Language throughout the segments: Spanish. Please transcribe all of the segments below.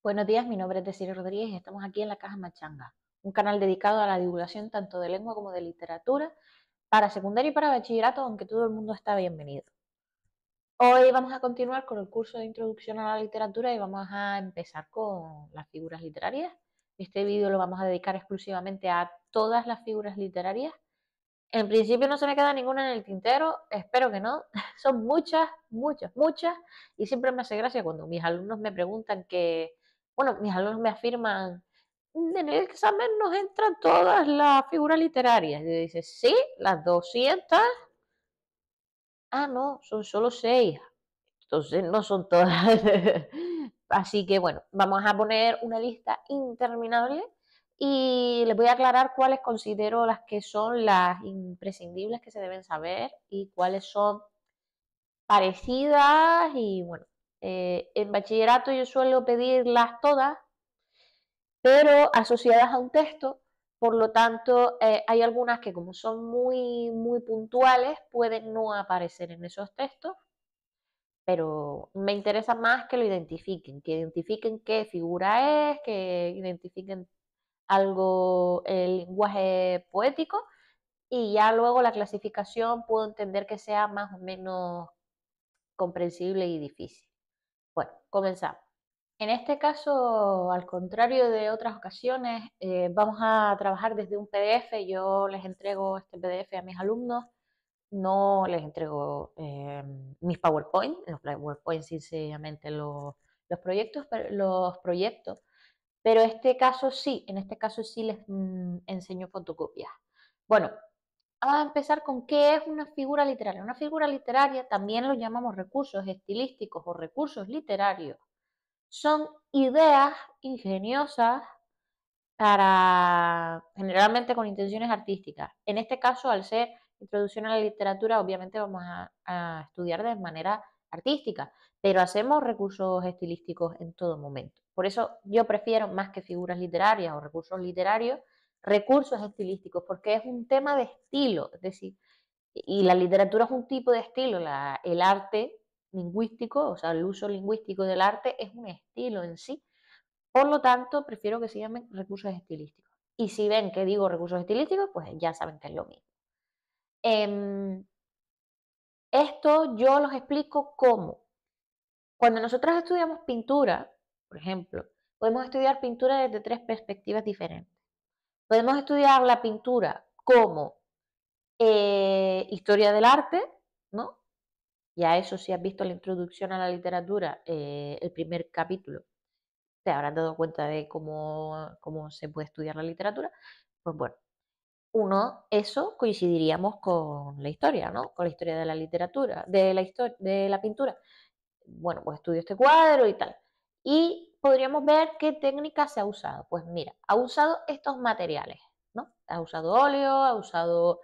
Buenos días, mi nombre es Desiree Rodríguez y estamos aquí en la Caja Machanga, un canal dedicado a la divulgación tanto de lengua como de literatura para secundaria y para bachillerato, aunque todo el mundo está bienvenido. Hoy vamos a continuar con el curso de introducción a la literatura y vamos a empezar con las figuras literarias. Este vídeo lo vamos a dedicar exclusivamente a todas las figuras literarias. En principio no se me queda ninguna en el tintero, espero que no. Son muchas, muchas, muchas. Y siempre me hace gracia cuando mis alumnos me preguntan mis alumnos me afirman, en el examen nos entran todas las figuras literarias. Y yo dice, sí, las 200. Ah, no, son solo 6. Entonces no son todas. Así que bueno, vamos a poner una lista interminable y les voy a aclarar cuáles considero las que son las imprescindibles que se deben saber y cuáles son parecidas y bueno, en bachillerato yo suelo pedirlas todas, pero asociadas a un texto, por lo tanto hay algunas que como son muy, muy puntuales pueden no aparecer en esos textos, pero me interesa más que identifiquen qué figura es, que identifiquen algo, el lenguaje poético, y ya luego la clasificación puedo entender que sea más o menos comprensible y difícil. Bueno, comenzamos. En este caso, al contrario de otras ocasiones, vamos a trabajar desde un PDF. Yo les entrego este PDF a mis alumnos, no les entrego mis PowerPoint. Los PowerPoint sencillamente los proyectos, pero en este caso sí les enseño fotocopias. Bueno, vamos a empezar con qué es una figura literaria. Una figura literaria también lo llamamos recursos estilísticos o recursos literarios. Son ideas ingeniosas para, generalmente con intenciones artísticas. En este caso, al ser introducción a la literatura, obviamente vamos a estudiar de manera artística, pero hacemos recursos estilísticos en todo momento. Por eso yo prefiero más que figuras literarias o recursos literarios, recursos estilísticos, porque es un tema de estilo, es decir, y la literatura es un tipo de estilo, el arte lingüístico, o sea, el uso lingüístico del arte es un estilo en sí. Por lo tanto, prefiero que se llamen recursos estilísticos. Y si ven que digo recursos estilísticos, pues ya saben que es lo mismo. Em, Esto yo los explico cómo. Cuando nosotros estudiamos pintura, por ejemplo, podemos estudiar pintura desde tres perspectivas diferentes. Podemos estudiar la pintura como historia del arte, ¿no? Ya eso, si has visto la introducción a la literatura, el primer capítulo, te habrás dado cuenta de cómo se puede estudiar la literatura. Pues bueno, eso coincidiríamos con la historia, ¿no? Con la historia de la literatura, de la pintura. Bueno, pues estudio este cuadro y tal. Y podríamos ver qué técnica se ha usado. Pues mira, ha usado estos materiales, ¿no? Ha usado óleo, ha usado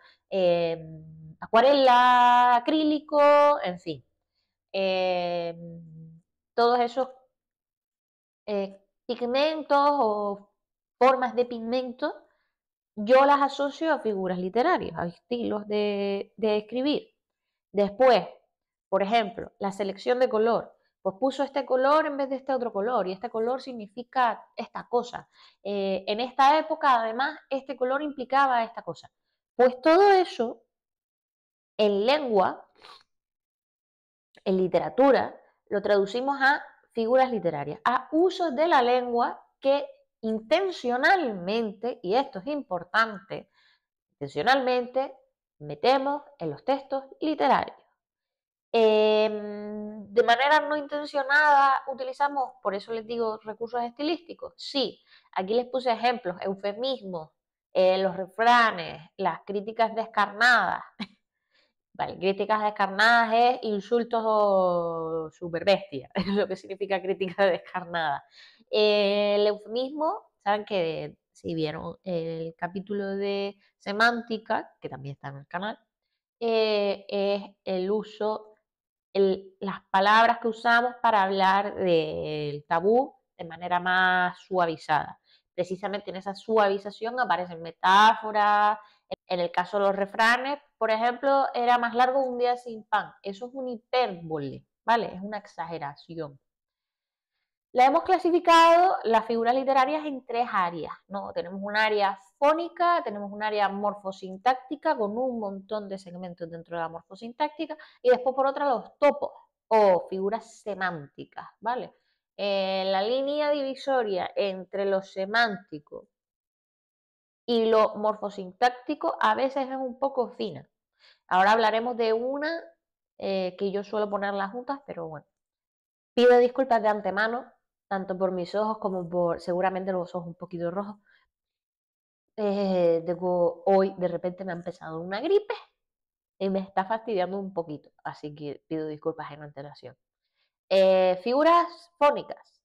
acuarela, acrílico, en fin. Eh, Todos esos pigmentos o formas de pigmento yo las asocio a figuras literarias, a estilos de escribir. Después, por ejemplo, la selección de color. Pues puso este color en vez de este otro color y este color significa esta cosa. En esta época, además, este color implicaba esta cosa. Pues todo eso, en lengua, en literatura, lo traducimos a figuras literarias, a usos de la lengua que intencionalmente, y esto es importante, intencionalmente metemos en los textos literarios. De manera no intencionada utilizamos, por eso les digo, recursos estilísticos. Sí, aquí les puse ejemplos, eufemismos, los refranes, las críticas descarnadas. Vale, críticas descarnadas es insultos o super bestia, es lo que significa crítica descarnada. El eufemismo, saben que si vieron el capítulo de semántica, que también está en el canal, es el uso, las palabras que usamos para hablar del tabú de manera más suavizada. Precisamente en esa suavización aparecen metáforas. En el caso de los refranes, por ejemplo, era más largo un día sin pan. Eso es una hipérbole, ¿vale? Es una exageración. La hemos clasificado las figuras literarias en tres áreas, ¿no? Tenemos un área fónica, tenemos un área morfosintáctica con un montón de segmentos dentro de la morfosintáctica y después por otra los topos o figuras semánticas, ¿vale? La línea divisoria entre lo semántico y lo morfosintáctico a veces es un poco fina. Ahora hablaremos de una que yo suelo ponerlas juntas, pero bueno. Pido disculpas de antemano, tanto por mis ojos como por seguramente los ojos un poquito rojos. Hoy de repente me ha empezado una gripe y me está fastidiando un poquito, así que pido disculpas en antelación. Figuras fónicas.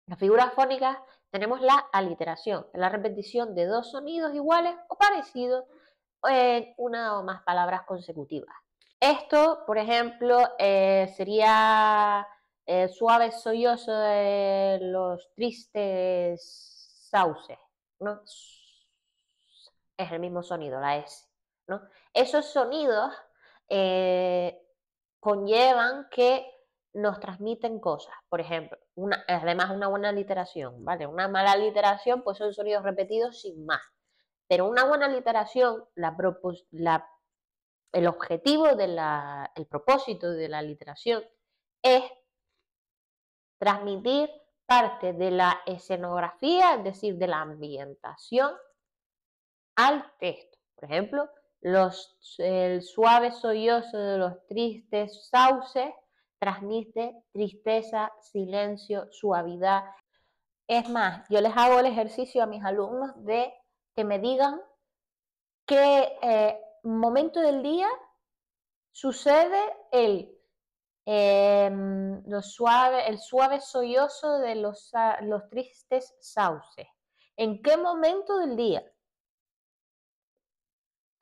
Las figuras fónicas tenemos la aliteración, la repetición de dos sonidos iguales o parecidos en una o más palabras consecutivas. Esto, por ejemplo, sería el suave sollozo de los tristes sauces, ¿no? Es el mismo sonido, la S, ¿no? Esos sonidos eh, conllevan que nos transmiten cosas. Por ejemplo, además una buena literación, ¿vale? Una mala literación, pues son sonidos repetidos sin más. Pero una buena literación, el objetivo el propósito de la literación es transmitir parte de la escenografía, es decir, de la ambientación al texto. Por ejemplo, el suave sollozo de los tristes sauces transmite tristeza, silencio, suavidad. Es más, yo les hago el ejercicio a mis alumnos de que me digan qué momento del día sucede el suave sollozo de los tristes sauces. ¿En qué momento del día?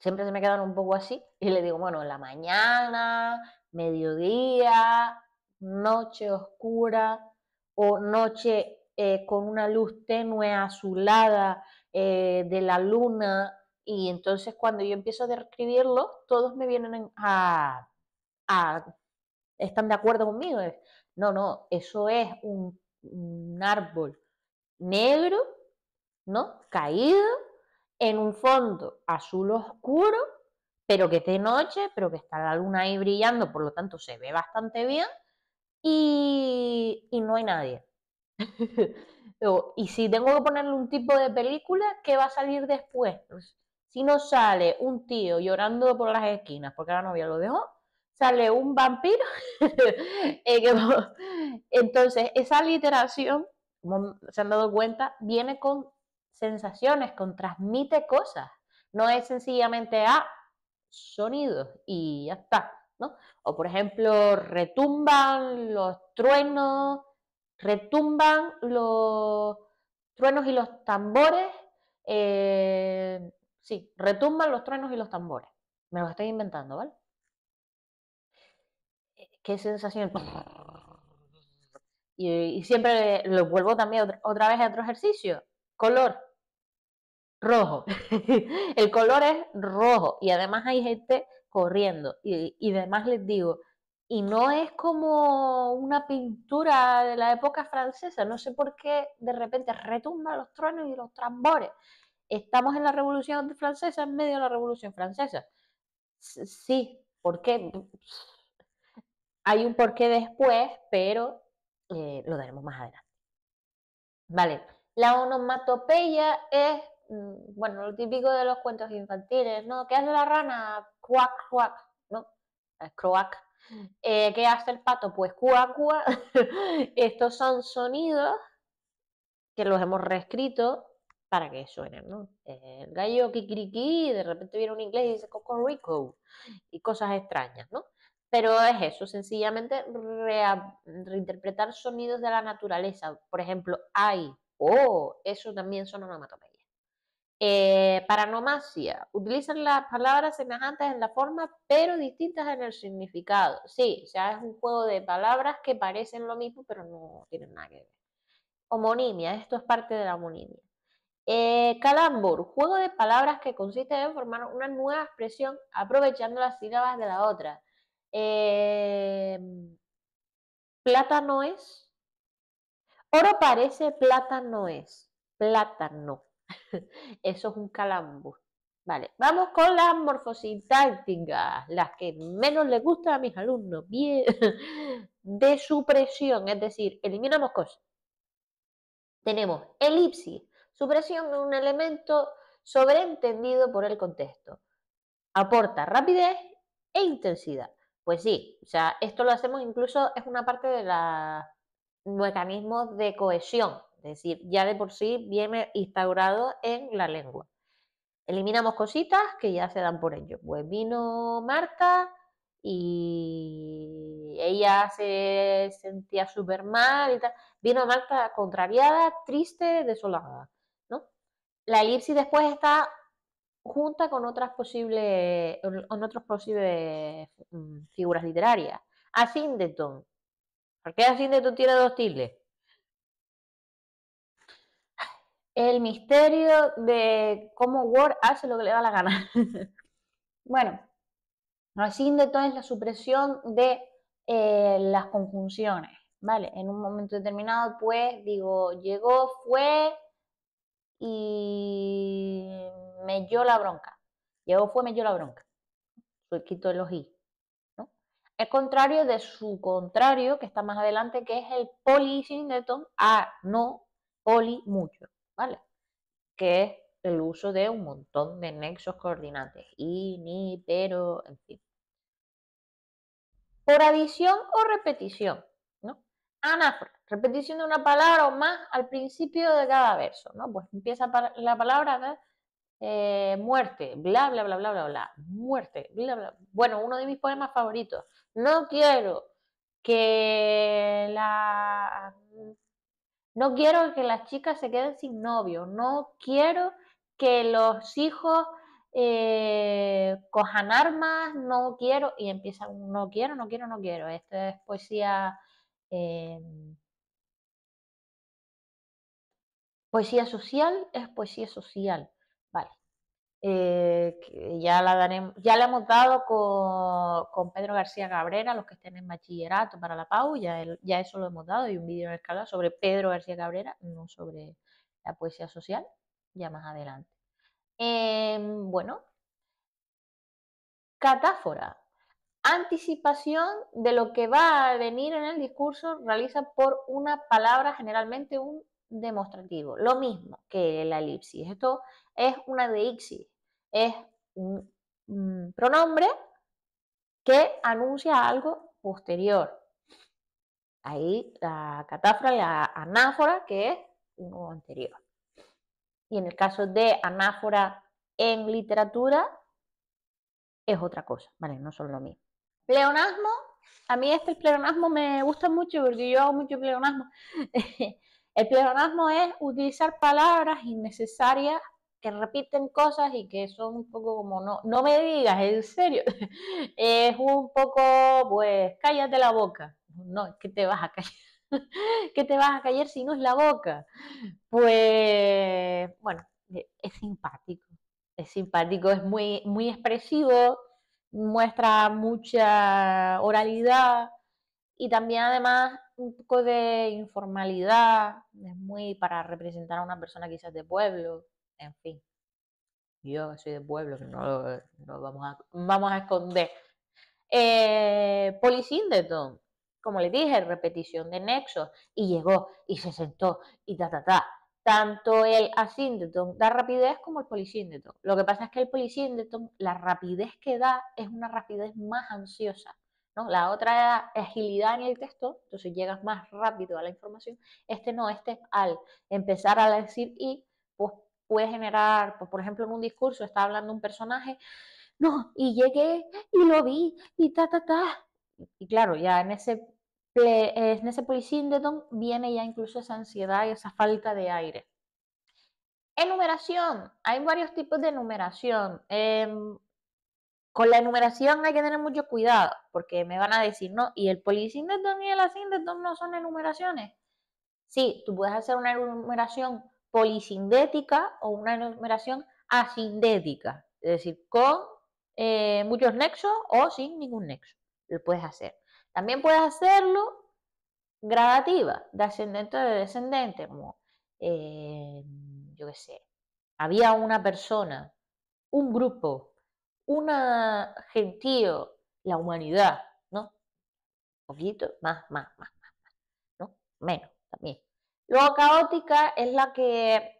Siempre se me quedan un poco así y le digo, bueno, en la mañana, mediodía, noche oscura o noche con una luz tenue azulada de la luna, y entonces cuando yo empiezo a describirlo, todos me vienen a están de acuerdo conmigo. No, no, eso es un árbol negro, ¿no? Caído en un fondo azul oscuro, pero que es de noche, pero que está la luna ahí brillando, por lo tanto se ve bastante bien y no hay nadie. Y si tengo que ponerle un tipo de película, ¿qué va a salir después? Pues, si no sale un tío llorando por las esquinas porque la novia lo dejó, sale un vampiro. Entonces, esa literación, como se han dado cuenta, viene con sensaciones, transmite cosas. No es sencillamente sonidos y ya está, ¿no? O por ejemplo, retumban los truenos, retumban los truenos y los tambores. Sí, retumban los truenos y los tambores. Me lo estoy inventando, ¿vale? ¿Qué sensación? Y siempre lo vuelvo también otra vez a otro ejercicio. Color rojo. El color es rojo y además hay gente corriendo y además les digo, y no es como una pintura de la época francesa, no sé por qué de repente retumban los truenos y los tambores. Estamos en la Revolución Francesa, en medio de la Revolución Francesa. Sí, ¿por qué? Hay un porqué después, pero lo daremos más adelante. Vale, la onomatopeya es, bueno, lo típico de los cuentos infantiles, ¿no? ¿Qué hace la rana? Cuac, cuac, ¿no? Croac. ¿Qué hace el pato? Pues cuac, cuac. Estos son sonidos que los hemos reescrito para que suenen, ¿no? El gallo kikiriki, de repente viene un inglés y dice cocorico y cosas extrañas, ¿no? Pero es eso, sencillamente reinterpretar sonidos de la naturaleza. Por ejemplo, ay, oh, eso también son onomatopeyas. Paranomasia, utilizan las palabras semejantes en la forma, pero distintas en el significado. Sí, o sea, es un juego de palabras que parecen lo mismo, pero no tienen nada que ver. Homonimia, esto es parte de la homonimia. Calambur, juego de palabras que consiste en formar una nueva expresión aprovechando las sílabas de la otra. Plátano es Oro parece, plata no es. Plátano. Eso es un calambur. Vale, vamos con las morfosintácticas, las que menos les gustan a mis alumnos. Bien. De supresión, es decir, eliminamos cosas. Tenemos elipsis, supresión de un elemento sobreentendido por el contexto. Aporta rapidez e intensidad. Pues sí, o sea, esto lo hacemos incluso, es una parte de los mecanismos de cohesión, es decir, ya de por sí viene instaurado en la lengua. Eliminamos cositas que ya se dan por ello. Pues vino Marta y ella se sentía súper mal y tal. Vino Marta contrariada, triste, desolada, ¿no? La elipsis después está junta con otras posibles, con otras posibles figuras literarias. Asíndeton. ¿Por qué Asíndeton tiene dos tildes? El misterio de cómo Word hace lo que le da la gana. Bueno, asíndeton es la supresión de las conjunciones, ¿vale? En un momento determinado, pues, digo, llegó, fue y me dio la bronca. Llegó, fue, me dio la bronca. Soy quito el ojí, ¿no? Es contrario de su contrario, que está más adelante, que es el polisíndeton, a, no, poli, mucho, ¿vale? Que es el uso de un montón de nexos coordinantes, y, ni, pero, en fin. Por adición o repetición, ¿no? Anáfora, repetición de una palabra o más al principio de cada verso, ¿no? Pues empieza la palabra de muerte, bla, bla, bla, bla, bla, bla, muerte, bla, bla. Bueno, uno de mis poemas favoritos. No quiero que la... No quiero que las chicas se queden sin novio, no quiero que los hijos cojan armas, no quiero, y empiezan, no quiero, no quiero, no quiero. Esto es poesía, eh, poesía social, es poesía social, vale. Que ya la daremos, ya la hemos dado con Pedro García Cabrera, los que estén en bachillerato para la PAU, ya eso lo hemos dado, y un vídeo en escala sobre Pedro García Cabrera, no sobre la poesía social, ya más adelante. Bueno, catáfora. Anticipación de lo que va a venir en el discurso realiza por una palabra, generalmente un demostrativo. Lo mismo que la elipsis. Esto es una deixis. Es un pronombre que anuncia algo posterior. Ahí la catáfora, la anáfora, que es uno anterior. Y en el caso de anáfora en literatura, es otra cosa, ¿vale? No son lo mismo. Pleonasmo, a mí el pleonasmo me gusta mucho porque yo hago mucho pleonasmo. El pleonasmo es utilizar palabras innecesarias que repiten cosas y que son un poco como, no me digas, en serio. Es un poco, pues, cállate la boca. No, ¿qué te vas a callar? ¿Qué te vas a callar si no es la boca? Pues, bueno, es simpático, es muy, muy expresivo, muestra mucha oralidad y también además un poco de informalidad, es muy para representar a una persona quizás de pueblo, en fin. Yo soy de pueblo, que no vamos a esconder. Polisíndeton, como le dije, repetición de nexos, y llegó, y se sentó, y ta. Tanto el asíndeton da rapidez como el polisíndeton. Lo que pasa es que el polisíndeton, la rapidez que da es una rapidez más ansiosa, ¿no? La otra es agilidad en el texto, entonces llegas más rápido a la información. Este no, este al empezar a decir y, pues puede generar, pues, por ejemplo, en un discurso está hablando un personaje, no, y llegué y lo vi y ta. Y claro, ya en ese polisíndeton viene ya incluso esa ansiedad y esa falta de aire. Enumeración. Hay varios tipos de enumeración. Con la enumeración hay que tener mucho cuidado, porque me van a decir, no, y el polisíndeton y el asíndeton no son enumeraciones. Sí, tú puedes hacer una enumeración polisindética o una enumeración asindética, es decir, con muchos nexos o sin ningún nexo. Lo puedes hacer. También puedes hacerlo gradativa, de ascendente o de descendente, como, yo qué sé, había una persona, un grupo, una gentío, la humanidad, ¿no? Un poquito, más, ¿no? Menos también. Luego caótica es la que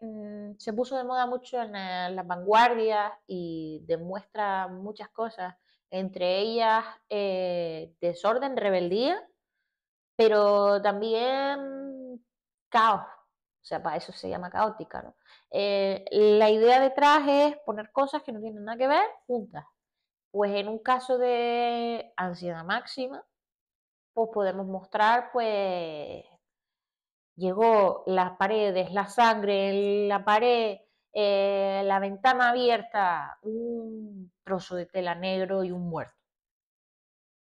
se puso de moda mucho en las vanguardias y demuestra muchas cosas, entre ellas desorden, rebeldía, pero también caos. O sea, para eso se llama caótica, ¿no? La idea detrás es poner cosas que no tienen nada que ver juntas. Pues en un caso de ansiedad máxima, pues podemos mostrar, pues, llegó las paredes, la sangre en la pared, la ventana abierta, un trozo de tela negro y un muerto,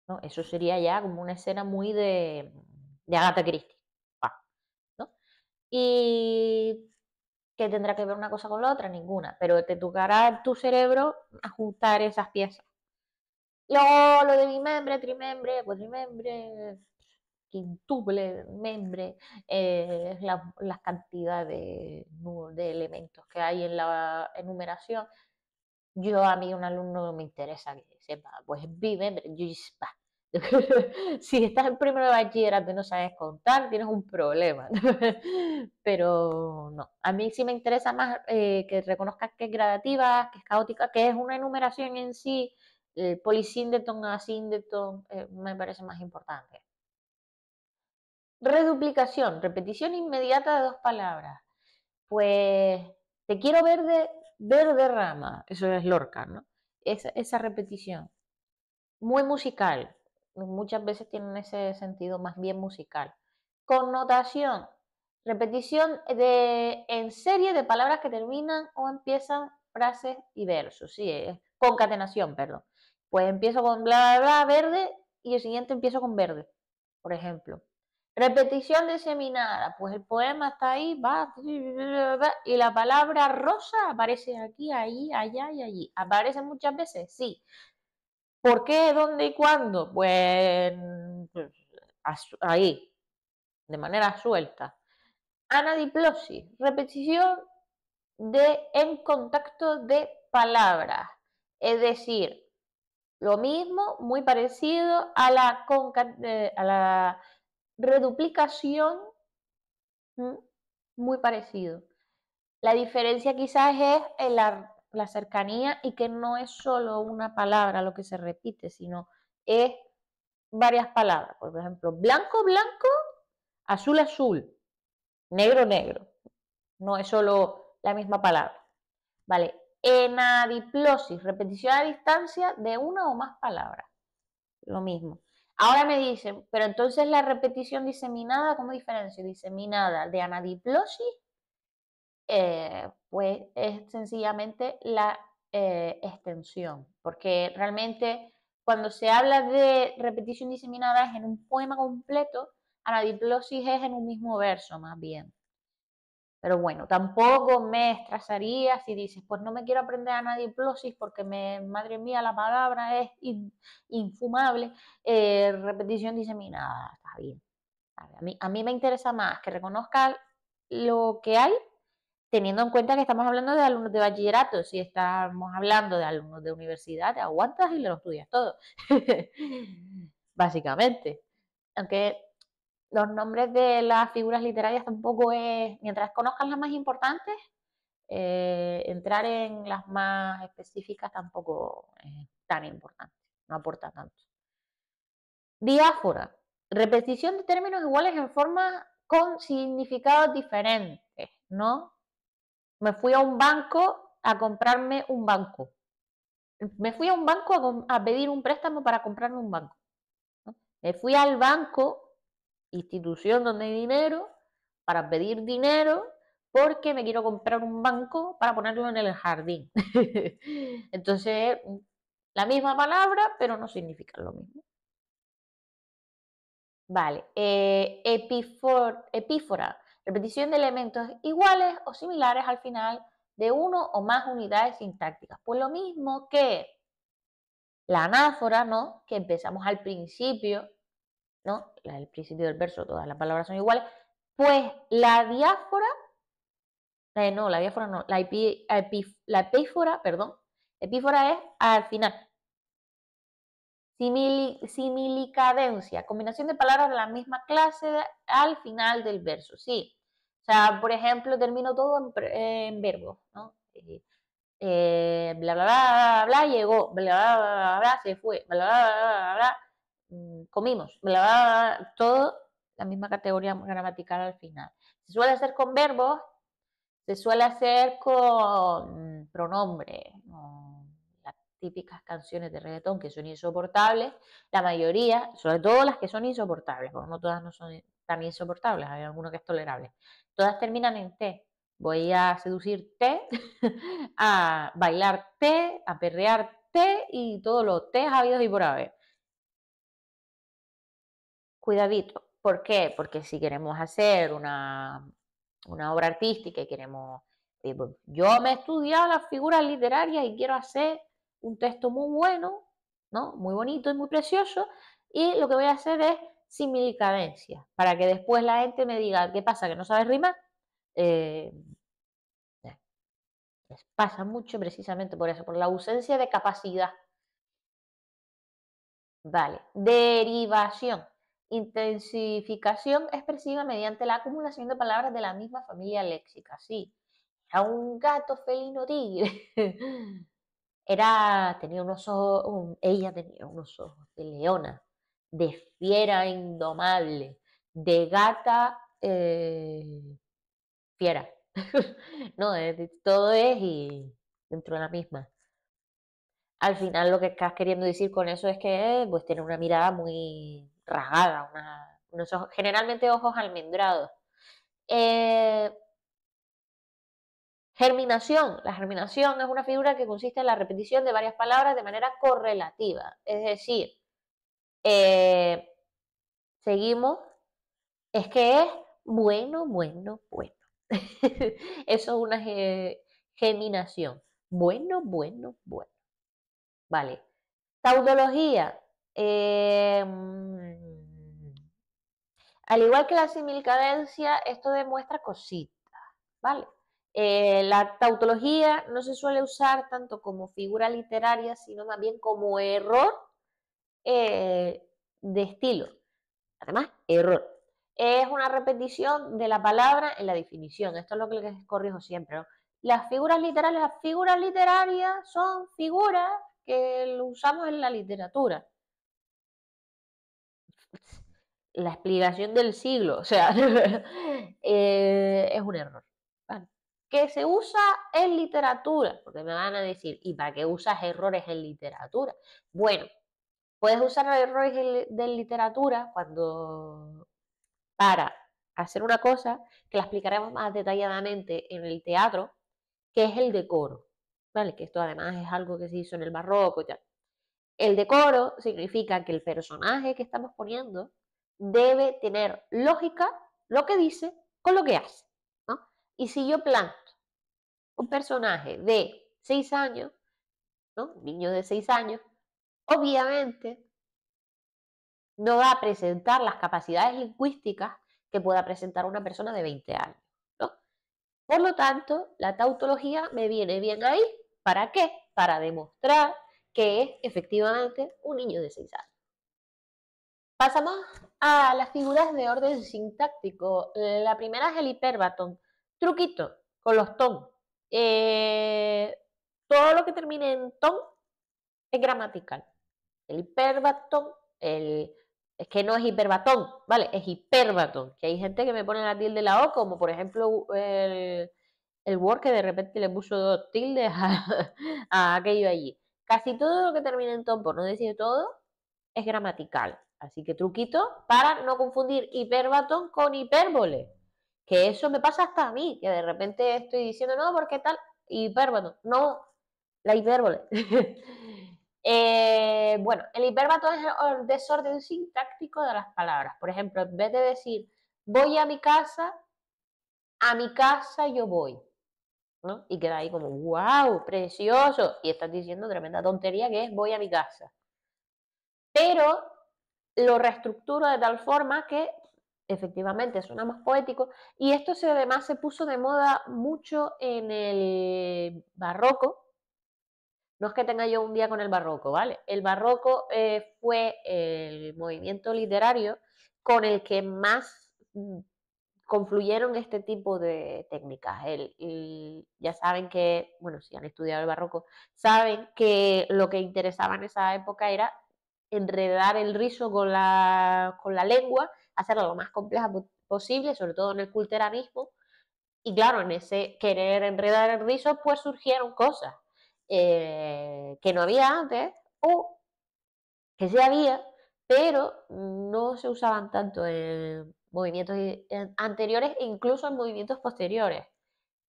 ¿no? Eso sería ya como una escena muy de Agatha Christie, ¿no? Y ¿qué tendrá que ver una cosa con la otra? Ninguna, pero te tocará en tu cerebro ajustar esas piezas. Lo de bimembre, trimembre, cuatrimembre, quintuple membre, las cantidades de elementos que hay en la enumeración. A mí un alumno no me interesa que sepa, pues bimembre, si estás en primero de bachillerato y no sabes contar, tienes un problema. Pero no, a mí sí me interesa más que reconozcas que es gradativa, que es caótica, que es una enumeración en sí, el polisíndeton, asíndeton, me parece más importante. Reduplicación, repetición inmediata de dos palabras. Pues te quiero verde rama, eso es Lorca, ¿no? Esa repetición. Muy musical, muchas veces tienen ese sentido más bien musical. Connotación, repetición en serie de palabras que terminan o empiezan frases y versos, sí, concatenación, perdón. Pues empiezo con bla, bla, bla, verde y el siguiente empiezo con verde, por ejemplo. Repetición diseminada, pues el poema está ahí, va, y la palabra rosa aparece aquí, ahí, allá y allí. ¿Aparece muchas veces? Sí. ¿Por qué, dónde y cuándo? Pues ahí, de manera suelta. Anadiplosis, repetición en contacto de palabras. Es decir, lo mismo, muy parecido a la reduplicación, muy parecido. La diferencia quizás es en la cercanía y que no es solo una palabra lo que se repite, sino es varias palabras. Por ejemplo, blanco, blanco, azul, azul, negro, negro. No es solo la misma palabra. Vale. Enadiplosis, repetición a distancia de una o más palabras. Lo mismo. Ahora me dicen, pero entonces la repetición diseminada, ¿cómo diferencia? Diseminada de anadiplosis, pues es sencillamente la extensión, porque realmente cuando se habla de repetición diseminada es en un poema completo, anadiplosis es en un mismo verso más bien. Pero bueno, tampoco me estresaría si dices, pues no me quiero aprender anadiplosis porque madre mía, la palabra es infumable. Repetición diseminada, está bien. A mí me interesa más que reconozca lo que hay, teniendo en cuenta que estamos hablando de alumnos de bachillerato. Si estamos hablando de alumnos de universidad, te aguantas y lo estudias todo. Básicamente. Aunque los nombres de las figuras literarias tampoco es, mientras conozcas las más importantes, entrar en las más específicas tampoco es tan importante, no aporta tanto. Diáfora, repetición de términos iguales en forma con significados diferentes, ¿no? Me fui a un banco a comprarme un banco. Me fui a un banco a pedir un préstamo para comprarme un banco, ¿no? Me fui al banco, institución donde hay dinero, para pedir dinero porque me quiero comprar un banco para ponerlo en el jardín. Entonces, la misma palabra, pero no significa lo mismo. Vale, epífora, repetición de elementos iguales o similares al final de uno o más unidades sintácticas. Pues lo mismo que la anáfora, ¿no? Que empezamos al principio, ¿no? El principio del verso, todas las palabras son iguales, pues la diáfora, no, la diáfora no, la epífora, perdón, epífora es al final. Similicadencia, combinación de palabras de la misma clase al final del verso, sí. O sea, por ejemplo, termino todo en verbos, ¿no? Bla, bla, bla, bla, bla, llegó, bla, bla, bla, bla, se fue, bla, bla, bla, bla, bla, comimos, bla, bla, bla, todo la misma categoría gramatical al final. Se suele hacer con verbos, se suele hacer con pronombres, ¿no? Las típicas canciones de reggaetón que son insoportables, la mayoría, sobre todo las que son insoportables, porque no todas no son tan insoportables, hay alguna que es tolerable. Todas terminan en T. Voy a seducirte, a bailarte, a perrearte y todos los T habidos y por haber. Cuidadito. ¿Por qué? Porque si queremos hacer una obra artística y queremos... pues, yo me he estudiado las figuras literarias y quiero hacer un texto muy bueno, ¿no? Muy bonito y muy precioso, y lo que voy a hacer es similicadencia, para que después la gente me diga, ¿qué pasa? ¿Que no sabes rimar? Eh, pasa mucho precisamente por eso, por la ausencia de capacidad. Vale. Derivación. Intensificación expresiva mediante la acumulación de palabras de la misma familia léxica. Sí. A un gato felino tigre. Tenía unos ojos, ella tenía unos ojos de leona, de fiera indomable, de gata fiera. No, todo es y dentro de la misma. Al final lo que estás queriendo decir con eso es que pues tiene una mirada muy rasgada, generalmente ojos almendrados. Germinación. La germinación es una figura que consiste en la repetición de varias palabras de manera correlativa. Es decir, seguimos, es que es bueno, bueno, bueno. Eso es una germinación. Bueno, bueno, bueno. Vale. Tautología. Al igual que la similcadencia, esto demuestra cositas, ¿vale? La tautología no se suele usar tanto como figura literaria, sino más bien como error de estilo. Además, error. Es una repetición de la palabra en la definición. Esto es lo que les corrijo siempre, ¿no? Las figuras literarias son figuras que usamos en la literatura. La explicación del siglo, o sea, es un error. ¿Vale? Que se usa en literatura, porque me van a decir, ¿y para qué usas errores en literatura? Bueno, puedes usar errores de literatura para hacer una cosa que la explicaremos más detalladamente en el teatro, que es el decoro, ¿vale? Que esto además es algo que se hizo en el barroco y tal. El decoro significa que el personaje que estamos poniendo debe tener lógica lo que dice con lo que hace, ¿no? Y si yo planto un personaje de 6 años, ¿no? Un niño de 6 años, obviamente no va a presentar las capacidades lingüísticas que pueda presentar una persona de 20 años, ¿no? Por lo tanto, la tautología me viene bien ahí. ¿Para qué? Para demostrar que es efectivamente un niño de 6 años. Pasamos a las figuras de orden sintáctico. La primera es el hiperbatón. Truquito con los ton. Todo lo que termine en ton es gramatical. El hiperbatón, es que no es hiperbatón, ¿vale? Es hiperbatón. Que hay gente que me pone la tilde de la O, como por ejemplo el Word que de repente le puso 2 tildes a aquello allí. Casi todo lo que termine en ton, por no decir todo, es gramatical. Así que truquito para no confundir hiperbatón con hipérbole. Que eso me pasa hasta a mí, que de repente estoy diciendo, no, ¿por qué tal? Hiperbatón. No, la hipérbole. Bueno, el hiperbatón es el desorden sintáctico de las palabras. Por ejemplo, en vez de decir voy a mi casa yo voy, ¿no? Y queda ahí como, wow, precioso. Y estás diciendo tremenda tontería que es voy a mi casa. Pero lo reestructuro de tal forma que efectivamente suena más poético, y esto además se puso de moda mucho en el barroco. No es que tenga yo un día con el barroco, ¿vale? El barroco fue el movimiento literario con el que más confluyeron este tipo de técnicas. Ya saben que, bueno, si han estudiado el barroco, saben que lo que interesaba en esa época era enredar el rizo con la lengua, hacerlo lo más compleja posible, sobre todo en el culteranismo. Y claro, en ese querer enredar el rizo, pues surgieron cosas que no había antes o que sí había, pero no se usaban tanto en movimientos anteriores e incluso en movimientos posteriores.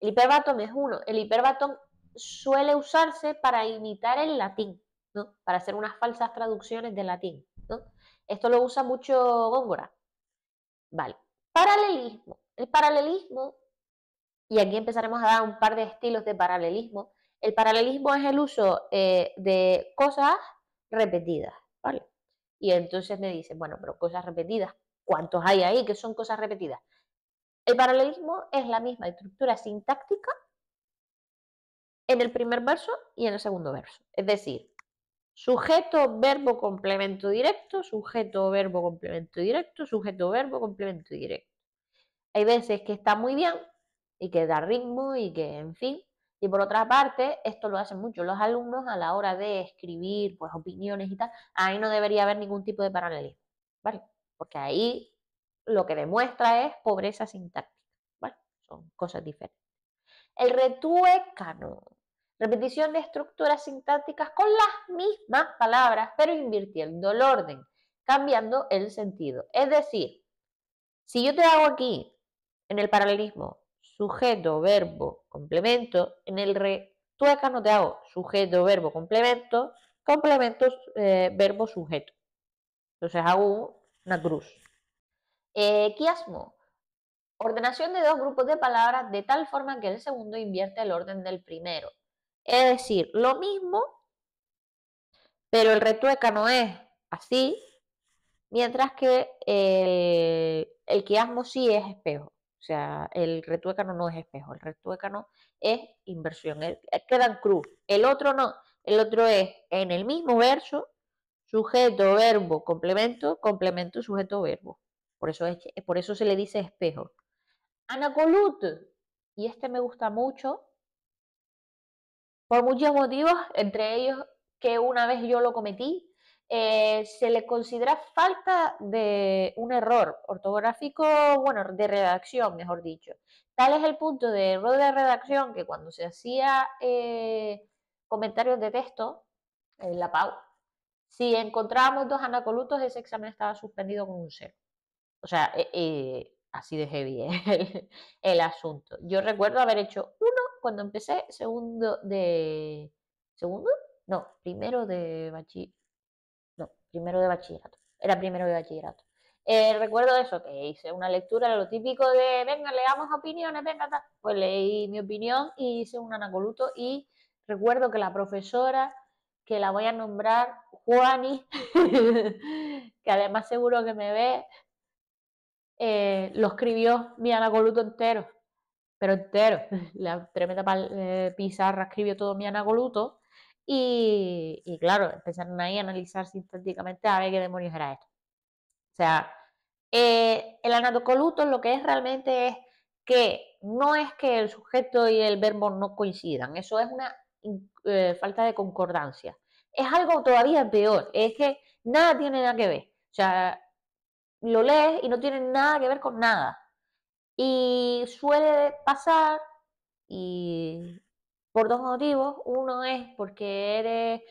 El hiperbatón es uno. El hiperbatón suele usarse para imitar el latín, ¿no? Para hacer unas falsas traducciones del latín, ¿no? Esto lo usa mucho Góngora. Vale. Paralelismo. El paralelismo, y aquí empezaremos a dar un par de estilos de paralelismo. El paralelismo es el uso de cosas repetidas, ¿vale? Y entonces me dicen, bueno, pero cosas repetidas, ¿cuántos hay ahí que son cosas repetidas? El paralelismo es la misma estructura sintáctica en el primer verso y en el segundo verso. Es decir, sujeto, verbo, complemento directo, sujeto, verbo, complemento directo, sujeto, verbo, complemento directo. Hay veces que está muy bien y que da ritmo y que, en fin. Y por otra parte, esto lo hacen mucho los alumnos a la hora de escribir pues opiniones y tal. Ahí no debería haber ningún tipo de paralelismo, ¿vale? Porque ahí lo que demuestra es pobreza sintáctica, ¿vale? Son cosas diferentes. El retuécano. Repetición de estructuras sintácticas con las mismas palabras, pero invirtiendo el orden, cambiando el sentido. Es decir, si yo te hago aquí, en el paralelismo, sujeto, verbo, complemento, en el retuécano te hago sujeto, verbo, complemento, complemento, verbo, sujeto. Entonces hago una cruz. Quiasmo. Ordenación de dos grupos de palabras de tal forma que el segundo invierte el orden del primero. Es decir, lo mismo, pero el retuécano es así, mientras que el quiasmo sí es espejo. O sea, el retuécano no es espejo, el retuécano es inversión. Queda en cruz. El otro no. El otro es en el mismo verso, sujeto, verbo, complemento, complemento, sujeto, verbo. Por eso se le dice espejo. Anacolut. Y este me gusta mucho por muchos motivos, entre ellos que una vez yo lo cometí. Se le considera falta de un error ortográfico, bueno, de redacción, mejor dicho. Tal es el punto de error de redacción que cuando se hacía comentarios de texto en la PAU, si encontrábamos dos anacolutos, ese examen estaba suspendido con un 0. O sea, así de heavy el asunto. Yo recuerdo haber hecho uno cuando empecé, ¿Segundo? No, primero de bachillerato. No, primero de bachillerato. Era primero de bachillerato. Recuerdo eso, que hice una lectura, lo típico de, venga, leamos opiniones, venga, tal. Pues leí mi opinión y hice un anacoluto y recuerdo que la profesora, que la voy a nombrar Juani, que además seguro que me ve, lo escribió mi anacoluto entero, pero entero. La tremenda pizarra escribió todo mi anacoluto y claro, empezaron ahí a analizar sintácticamente a ver qué demonios era esto. O sea, el anacoluto lo que es realmente es que no es que el sujeto y el verbo no coincidan, eso es una falta de concordancia. Es algo todavía peor, es que nada tiene nada que ver. O sea, lo lees y no tiene nada que ver con nada. Y suele pasar y por dos motivos. Uno es porque eres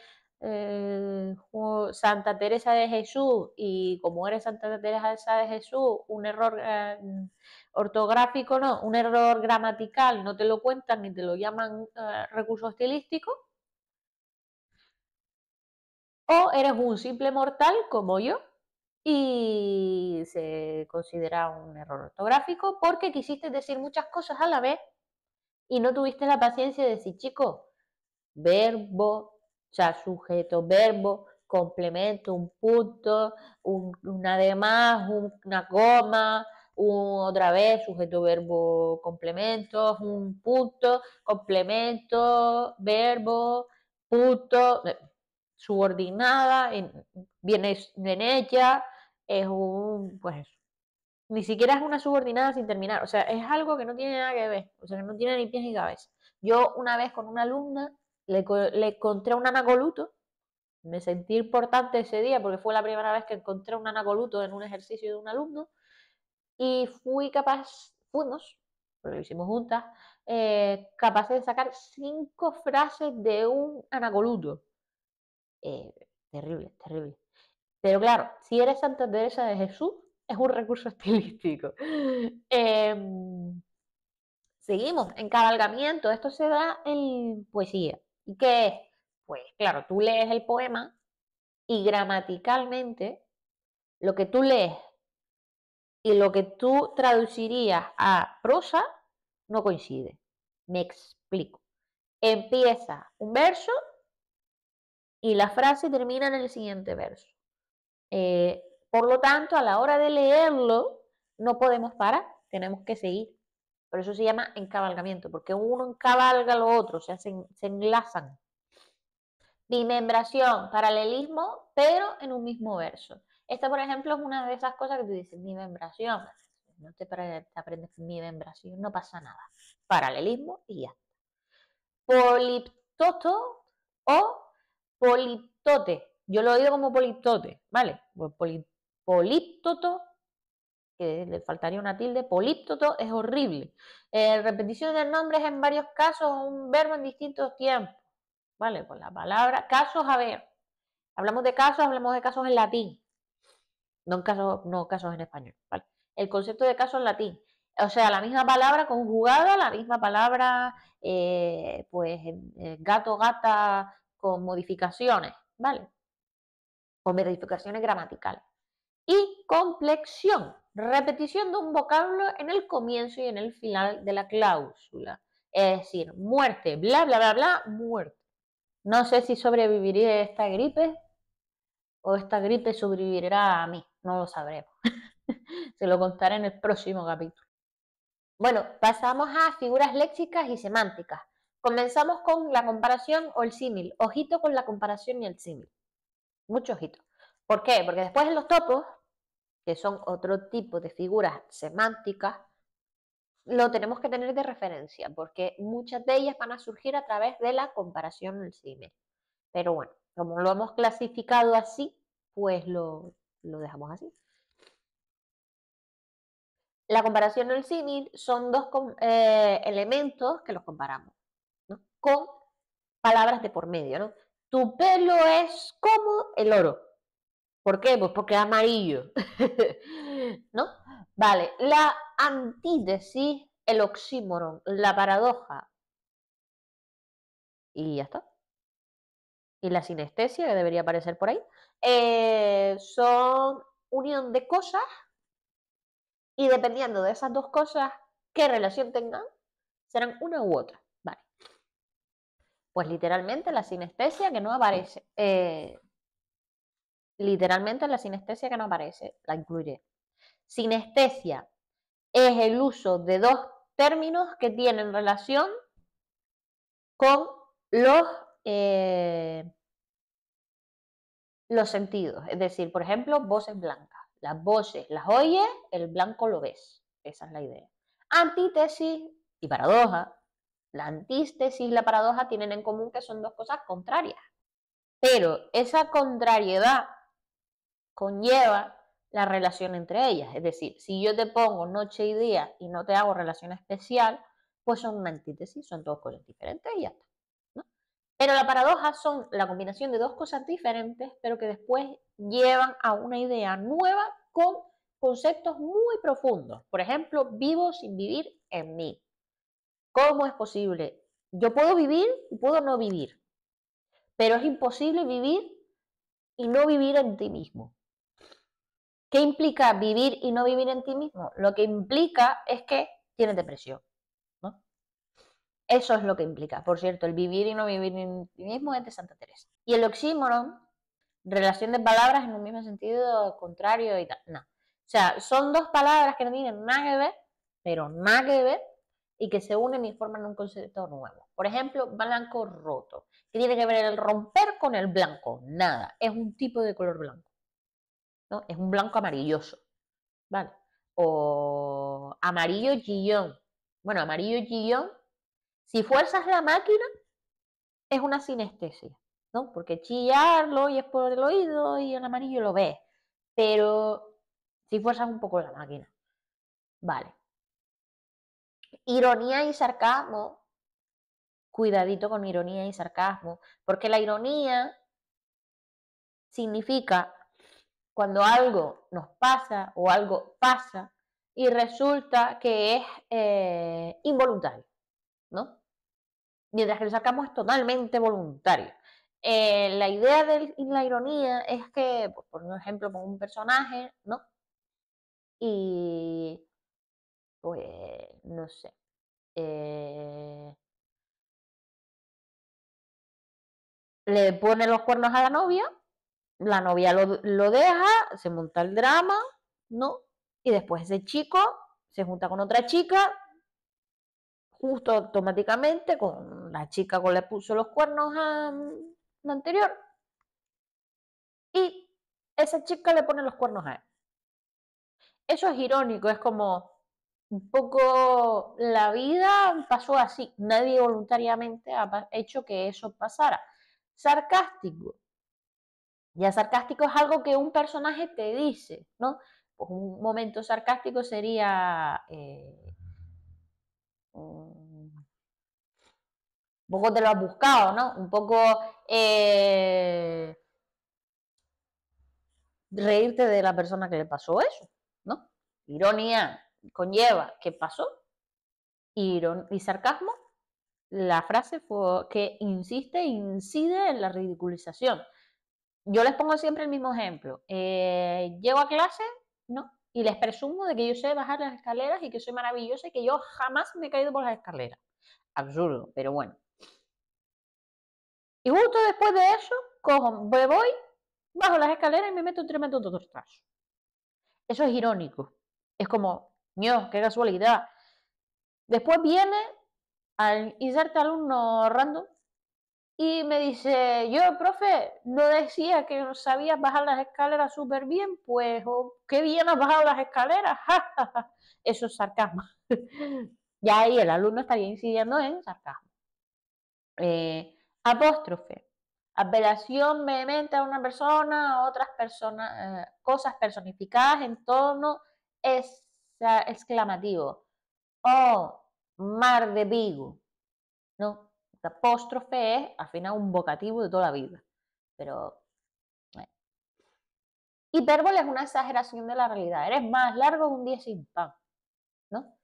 Santa Teresa de Jesús y como eres Santa Teresa de Jesús, un error ortográfico, no, un error gramatical no te lo cuentan ni te lo llaman recurso estilístico. O eres un simple mortal como yo y se considera un error ortográfico porque quisiste decir muchas cosas a la vez y no tuviste la paciencia de decir, chico, verbo, o sea, sujeto, verbo, complemento, un punto, una de más, una coma, otra vez sujeto, verbo, complemento, un punto, complemento, verbo, punto, subordinada, viene en ella, es pues ni siquiera es una subordinada sin terminar, o sea, es algo que no tiene nada que ver, o sea, que no tiene ni pies ni cabeza. Yo una vez con una alumna le encontré un anacoluto, me sentí importante ese día porque fue la primera vez que encontré un anacoluto en un ejercicio de un alumno y fuimos, porque lo hicimos juntas, capaces de sacar 5 frases de un anacoluto. Terrible, terrible. Pero claro, si eres Santa Teresa de Jesús, es un recurso estilístico. Seguimos, encabalgamiento. Esto se da en poesía. ¿Y qué es? Pues claro, tú lees el poema y gramaticalmente lo que tú lees y lo que tú traducirías a prosa no coincide. Me explico. Empieza un verso y la frase termina en el siguiente verso. Por lo tanto, a la hora de leerlo, no podemos parar, tenemos que seguir. Por eso se llama encabalgamiento, porque uno encabalga lo otro, o sea, se enlazan. Bimembración, paralelismo, pero en un mismo verso. Esta, por ejemplo, es una de esas cosas que tú dices, bimembración. No te aprendes bimembración, no pasa nada. Paralelismo y ya. Poliptoto o poliptote. Yo lo digo como poliptote, ¿vale? Pues políptoto, que le faltaría una tilde, políptoto es horrible. Repetición de nombres en varios casos, un verbo en distintos tiempos, ¿vale? Pues la palabra, casos, a ver, hablamos de casos en latín, no casos en español, ¿vale? El concepto de caso en latín, o sea, la misma palabra conjugada, la misma palabra, pues, gato, gata, con modificaciones, ¿vale? Con modificaciones gramaticales. Y complexión, repetición de un vocablo en el comienzo y en el final de la cláusula. Es decir, muerte, bla, bla, bla, bla, muerte. No sé si sobreviviré esta gripe o esta gripe sobrevivirá a mí, no lo sabremos. Se lo contaré en el próximo capítulo. Bueno, pasamos a figuras léxicas y semánticas. Comenzamos con la comparación o el símil. Ojito con la comparación y el símil. Mucho ojito. ¿Por qué? Porque después en los topos, que son otro tipo de figuras semánticas, lo tenemos que tener de referencia, porque muchas de ellas van a surgir a través de la comparación o el símil. Pero bueno, como lo hemos clasificado así, pues lo dejamos así. La comparación o el símil son dos elementos que los comparamos, ¿no? Con palabras de por medio, ¿no? Tu pelo es como el oro. ¿Por qué? Pues porque es amarillo, ¿no? Vale, la antítesis, el oxímoron, la paradoja, y ya está. Y la sinestesia, que debería aparecer por ahí, son unión de cosas y dependiendo de esas dos cosas, qué relación tengan, serán una u otra. Vale. Pues literalmente la sinestesia que no aparece. Literalmente la sinestesia que no aparece, la incluiré. Sinestesia es el uso de dos términos que tienen relación con los sentidos. Es decir, por ejemplo, voces blancas. Las voces las oyes, el blanco lo ves. Esa es la idea. Antítesis y paradoja. La antítesis y la paradoja tienen en común que son dos cosas contrarias. Pero esa contrariedad conlleva la relación entre ellas. Es decir, si yo te pongo noche y día y no te hago relación especial, pues son una antítesis, son dos cosas diferentes y ya está, ¿no? Pero la paradoja son la combinación de dos cosas diferentes, pero que después llevan a una idea nueva con conceptos muy profundos. Por ejemplo, vivo sin vivir en mí. ¿Cómo es posible? Yo puedo vivir y puedo no vivir, pero es imposible vivir y no vivir en ti mismo. ¿Qué implica vivir y no vivir en ti mismo? Lo que implica es que tienes depresión, ¿no? Eso es lo que implica. Por cierto, el vivir y no vivir en ti mismo es de Santa Teresa. Y el oxímoron relación de palabras en un mismo sentido contrario y tal. No. O sea, son dos palabras que no tienen nada que ver, pero nada que ver, y que se unen y forman un concepto nuevo. Por ejemplo, blanco roto. ¿Qué tiene que ver el romper con el blanco? Nada. Es un tipo de color blanco, ¿no? Es un blanco amarilloso, ¿vale? O amarillo chillón. Bueno, amarillo chillón, si fuerzas la máquina, es una sinestesia, ¿no? Porque chillarlo y es por el oído y el amarillo lo ves. Pero si fuerzas un poco la máquina, vale. Ironía y sarcasmo, cuidadito con ironía y sarcasmo, porque la ironía significa cuando algo nos pasa o algo pasa y resulta que es involuntario, ¿no? Mientras que el sarcasmo es totalmente voluntario. La idea de la ironía es que, pues, por ejemplo, pongo un personaje, ¿no? Y, pues, no sé, le pone los cuernos a la novia lo deja, se monta el drama, ¿no? Y después ese chico se junta con otra chica, justo automáticamente, con la chica con la que puso los cuernos a la anterior, y esa chica le pone los cuernos a él. Eso es irónico, es como un poco la vida pasó así, nadie voluntariamente ha hecho que eso pasara. Sarcástico. Ya sarcástico es algo que un personaje te dice, ¿no? Pues un momento sarcástico sería un poco te lo has buscado, ¿no? Un poco reírte de la persona que le pasó eso, ¿no? Ironía conlleva qué pasó y sarcasmo, la frase fue que insiste e incide en la ridiculización. Yo les pongo siempre el mismo ejemplo. Llego a clase, ¿no? Y les presumo de que yo sé bajar las escaleras y que soy maravillosa y que yo jamás me he caído por las escaleras. Absurdo, pero bueno. Y justo después de eso, cojo, me voy, bajo las escaleras y me meto un tremendo tortazo. Eso es irónico. Es como, Dios, qué casualidad. Después viene al insertar alumno random y me dice, yo, profe, no decía que no sabías bajar las escaleras súper bien, pues, oh, qué bien has bajado las escaleras. Eso es sarcasmo. Ya ahí el alumno estaría incidiendo en sarcasmo. Apóstrofe. Apelación vehemente a una persona, a otras personas, cosas personificadas en tono exclamativo. Oh, mar de Vigo, ¿no? La apóstrofe es, al final, un vocativo de toda la vida. Pero, hipérbole es una exageración de la realidad. Eres más largo que un día sin pan, ¿no?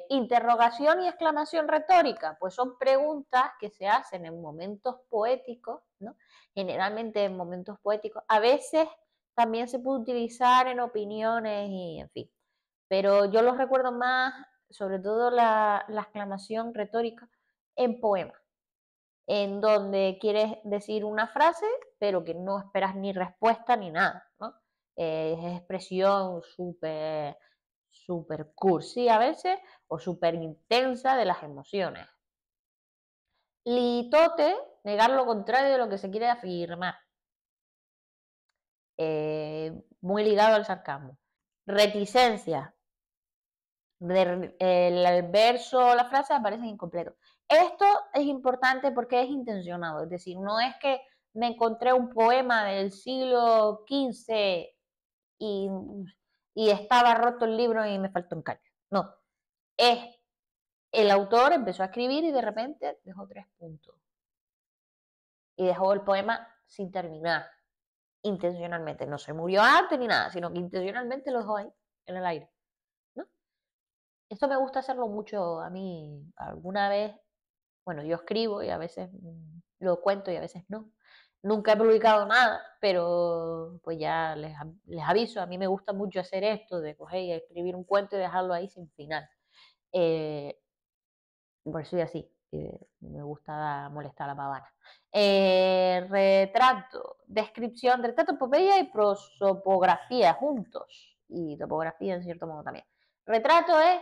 Interrogación y exclamación retórica, pues son preguntas que se hacen en momentos poéticos, ¿no? Generalmente en momentos poéticos. A veces también se puede utilizar en opiniones y en fin. Pero yo los recuerdo más, sobre todo la exclamación retórica, en poemas, en donde quieres decir una frase, pero que no esperas ni respuesta ni nada, ¿no? Es expresión súper cursi a veces o súper intensa de las emociones. Litote, negar lo contrario de lo que se quiere afirmar. Muy ligado al sarcasmo. Reticencia, el verso o la frase aparecen incompletos. Esto es importante porque es intencionado, es decir, no es que me encontré un poema del siglo XV y, y estaba roto el libro y me faltó un cacho. No, es el autor empezó a escribir y de repente dejó 3 puntos y dejó el poema sin terminar, intencionalmente. No se murió antes ni nada, sino que intencionalmente lo dejó ahí, en el aire, ¿no? Esto me gusta hacerlo mucho a mí. Alguna vez, bueno, yo escribo y a veces lo cuento y a veces no. Nunca he publicado nada, pero pues ya les aviso, a mí me gusta mucho hacer esto, de coger y escribir un cuento y dejarlo ahí sin final. Por eso soy así. Me gusta molestar a la pavana. Retrato, descripción, retrato, epopeya y prosopografía juntos. Y topografía en cierto modo también. Retrato es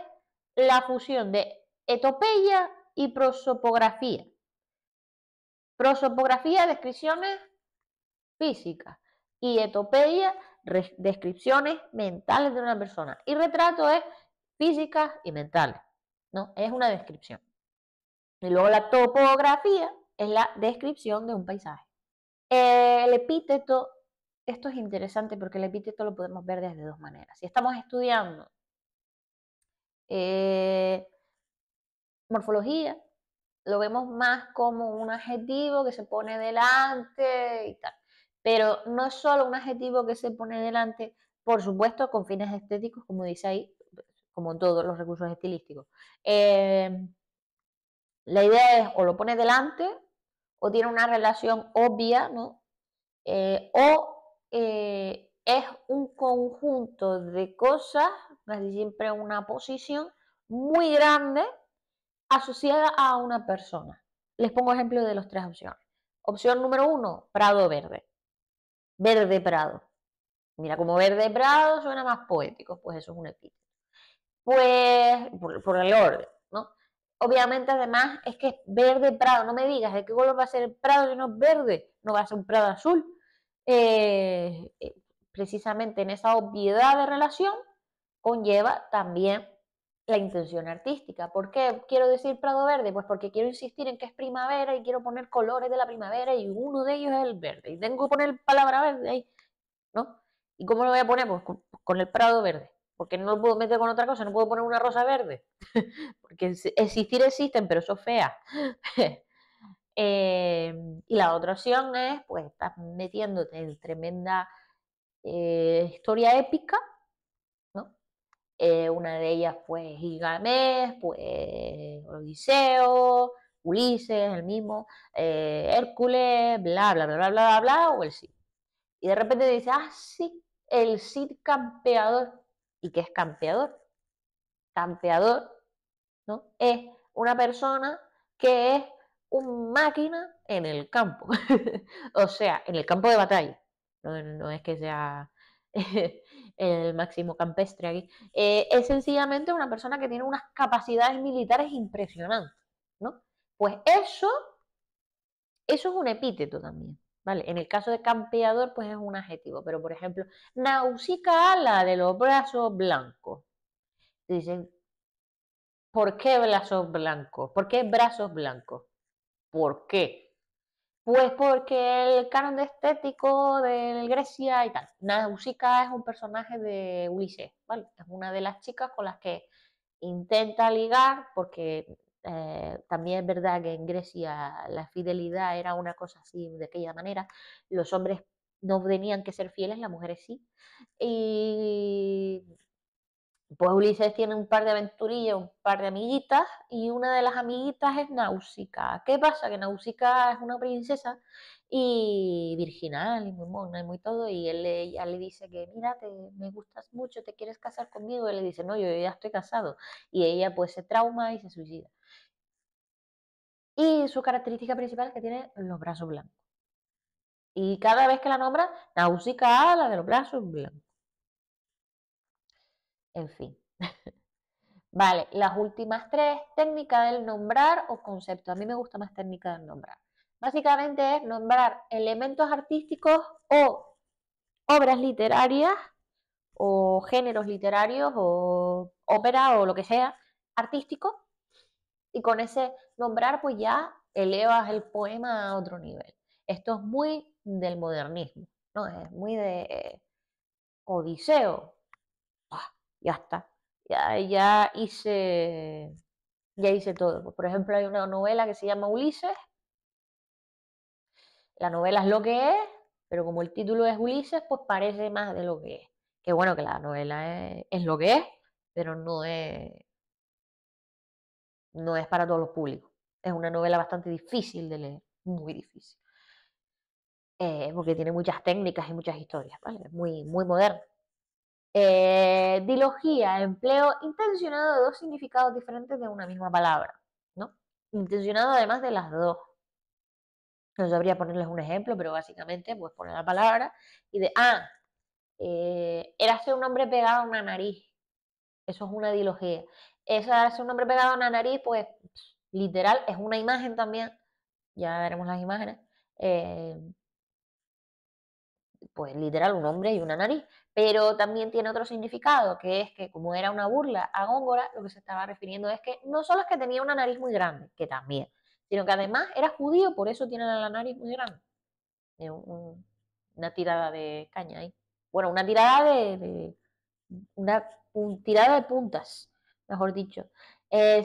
la fusión de etopeya y prosopografía. Prosopografía, descripciones físicas. Y etopeya, descripciones mentales de una persona. Y retrato es físicas y mentales. ¿No? Es una descripción. Y luego la topografía es la descripción de un paisaje. El epíteto, esto es interesante porque el epíteto lo podemos ver desde dos maneras. Si estamos estudiando morfología, lo vemos más como un adjetivo que se pone delante y tal. Pero no es solo un adjetivo que se pone delante, por supuesto, con fines estéticos, como dice ahí, como todos los recursos estilísticos. La idea es o lo pone delante o tiene una relación obvia, ¿no? Es un conjunto de cosas, casi siempre una posición muy grande asociada a una persona. Les pongo ejemplos de las tres opciones. Opción número 1, prado verde. Verde prado. Mira, como verde prado suena más poético, pues eso es un epíteto. Pues, por el orden, ¿no? Obviamente, además, es que es verde prado. No me digas de qué color va a ser el prado si no es verde. No va a ser un prado azul. Precisamente en esa obviedad de relación conlleva también la intención artística. ¿Por qué quiero decir prado verde? Pues porque quiero insistir en que es primavera y quiero poner colores de la primavera y uno de ellos es el verde. Y tengo que poner palabra verde ahí, ¿no? ¿Y cómo lo voy a poner? Pues con el prado verde. Porque no lo puedo meter con otra cosa, no puedo poner una rosa verde. Porque existir existen, pero eso es fea. Y la otra opción es, pues, estás metiéndote en tremenda historia épica, ¿no? Una de ellas, pues, Gilgamesh, pues, Odiseo, Ulises, el mismo, Hércules, bla, bla, bla, bla, bla, bla, o el Cid. Y de repente dice, ah, sí, el Cid campeador. ¿Y qué es campeador? Campeador, ¿no? Es una persona que es una máquina en el campo. O sea, en el campo de batalla. No es que sea el máximo campestre aquí. Es sencillamente una persona que tiene unas capacidades militares impresionantes, ¿no? Pues eso es un epíteto también, ¿vale? En el caso de campeador, pues es un adjetivo. Pero, por ejemplo, Nausicaa, la de los brazos blancos. Dicen, ¿por qué brazos blancos? ¿Por qué brazos blancos? ¿Por qué? Pues porque el canon estético de Grecia y tal. Nausicaa es un personaje de Ulises, ¿vale? Es una de las chicas con las que intenta ligar, porque también es verdad que en Grecia la fidelidad era una cosa así, de aquella manera. Los hombres no tenían que ser fieles, las mujeres sí. Y pues Ulises tiene un par de aventurillas, un par de amiguitas, y una de las amiguitas es Náusica. ¿Qué pasa? Que Náusica es una princesa y virginal y muy mona y muy todo, y ella le dice que, mira, me gustas mucho, te quieres casar conmigo, y él le dice, no, yo ya estoy casado, y ella pues se trauma y se suicida. Y su característica principal es que tiene los brazos blancos. Y cada vez que la nombra, Náusica, la de los brazos blancos. En fin. Vale, las últimas tres, técnica del nombrar o concepto. A mí me gusta más técnica del nombrar. Básicamente es nombrar elementos artísticos o obras literarias o géneros literarios o ópera o lo que sea artístico, y con ese nombrar pues ya elevas el poema a otro nivel. Esto es muy del modernismo, ¿no? Es muy de Odiseo. Ya está. Ya hice todo. Pues, por ejemplo, hay una novela que se llama Ulises. La novela es lo que es, pero como el título es Ulises, pues parece más de lo que es. Que bueno, que la novela es lo que es, pero no es para todos los públicos. Es una novela bastante difícil de leer, muy difícil. Porque tiene muchas técnicas y muchas historias, ¿vale? Es muy, muy moderna. Dilogía, empleo intencionado de dos significados diferentes de una misma palabra, ¿no? intencionado además de las dos. No sabría ponerles un ejemplo, pero básicamente pues poner la palabra y érase un hombre pegado a una nariz. Eso es una dilogía. Esa érase un hombre pegado a una nariz, pues literal, es una imagen también. Ya veremos las imágenes. Eh, pues literal, un hombre y una nariz. Pero también tiene otro significado, que es que como era una burla a Góngora, lo que se estaba refiriendo es que no solo es que tenía una nariz muy grande, que también, sino que además era judío, por eso tiene la nariz muy grande. Una tirada de caña ahí. Bueno, una tirada una tirada de puntas, mejor dicho.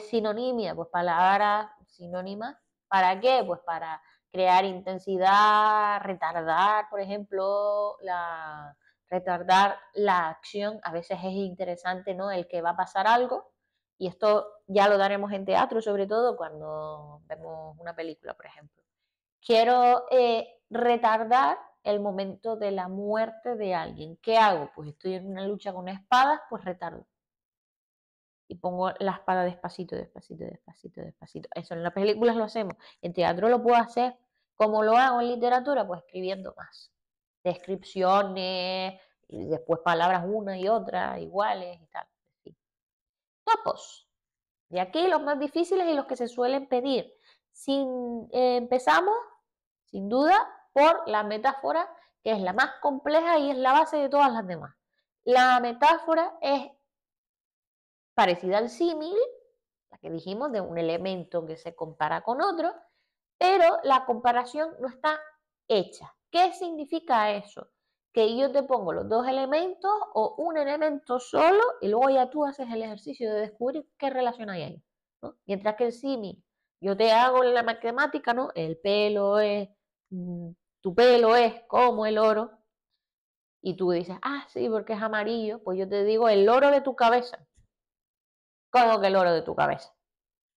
Sinonimia, pues palabras sinónimas. ¿Para qué? Pues para crear intensidad, retardar, por ejemplo, retardar la acción. A veces es interesante, ¿no? El que va a pasar algo. Y esto ya lo daremos en teatro, sobre todo cuando vemos una película, por ejemplo. Quiero retardar el momento de la muerte de alguien. ¿Qué hago? Pues estoy en una lucha con espadas, pues retardo. Y pongo la espada despacito, despacito, despacito, despacito. Eso en las películas lo hacemos. En teatro lo puedo hacer. ¿Cómo lo hago en literatura? Pues escribiendo más. Descripciones, y después palabras una y otra, iguales y tal. Sí. Topos. De aquí los más difíciles y los que se suelen pedir. Empezamos, sin duda, por la metáfora, que es la más compleja y es la base de todas las demás. La metáfora es parecida al símil, la que dijimos, de un elemento que se compara con otro, pero la comparación no está hecha. ¿Qué significa eso? Que yo te pongo los dos elementos o un elemento solo y luego ya tú haces el ejercicio de descubrir qué relación hay ahí, ¿no? Mientras que el símil, yo te hago la matemática, ¿no? El pelo es, tu pelo es como el oro, y tú dices, ah, sí, porque es amarillo, pues yo te digo el oro de tu cabeza. ¿Cómo que el oro de tu cabeza?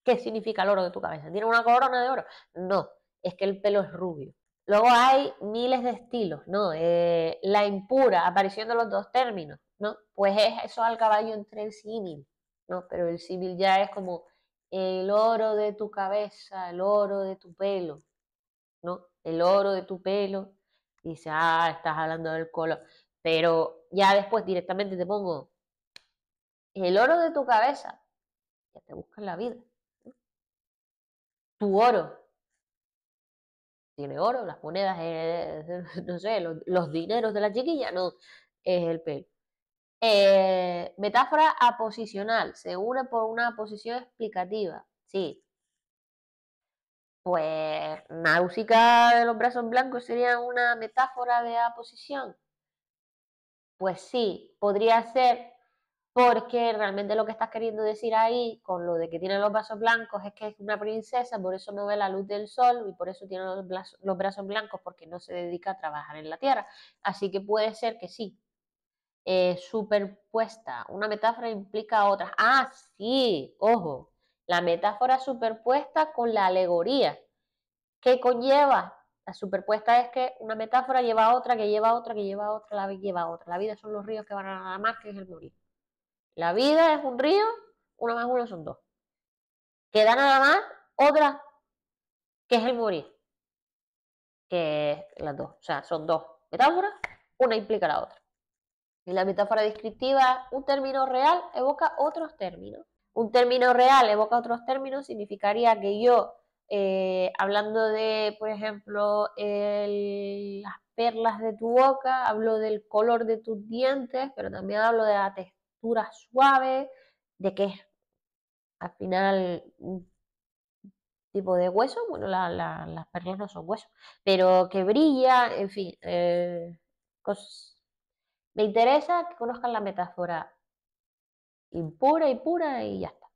¿Qué significa el oro de tu cabeza? ¿Tiene una corona de oro? No, es que el pelo es rubio. Luego hay miles de estilos, ¿no? La impura, apareciendo los dos términos, ¿no? Pues es eso al caballo entre el símil, ¿no? Pero el símil ya es como el oro de tu cabeza, el oro de tu pelo, ¿no? El oro de tu pelo. Dice, ah, estás hablando del color. Pero ya después directamente te pongo el oro de tu cabeza, ya te buscas la vida. Tu oro, tiene oro, las monedas, no sé, los dineros de la chiquilla, no, es el pelo. Metáfora aposicional, se une por una posición explicativa, sí. Pues Náusica de los brazos blancos sería una metáfora de aposición. Pues sí, podría ser porque realmente lo que estás queriendo decir ahí, con lo de que tiene los brazos blancos, es que es una princesa, por eso no ve la luz del sol y por eso tiene los brazos blancos, porque no se dedica a trabajar en la tierra. Así que puede ser que sí. Superpuesta, una metáfora implica otra. Ah, sí, ojo, la metáfora superpuesta con la alegoría. ¿Qué conlleva? La superpuesta es que una metáfora lleva a otra, que lleva a otra, que lleva a otra, la vida lleva a otra. La vida son los ríos que van a la mar, que es el morir. La vida es un río, uno más uno son dos. Queda nada más otra, que es el morir, que es las dos. O sea, son dos metáforas, una implica la otra. Y la metáfora descriptiva, un término real evoca otros términos. Un término real evoca otros términos significaría que yo, hablando de, por ejemplo, las perlas de tu boca, hablo del color de tus dientes, pero también hablo de la textura suave, de que es al final un tipo de hueso, bueno, las perlas no son huesos, pero que brilla, en fin, me interesa que conozcan la metáfora impura y pura y ya está.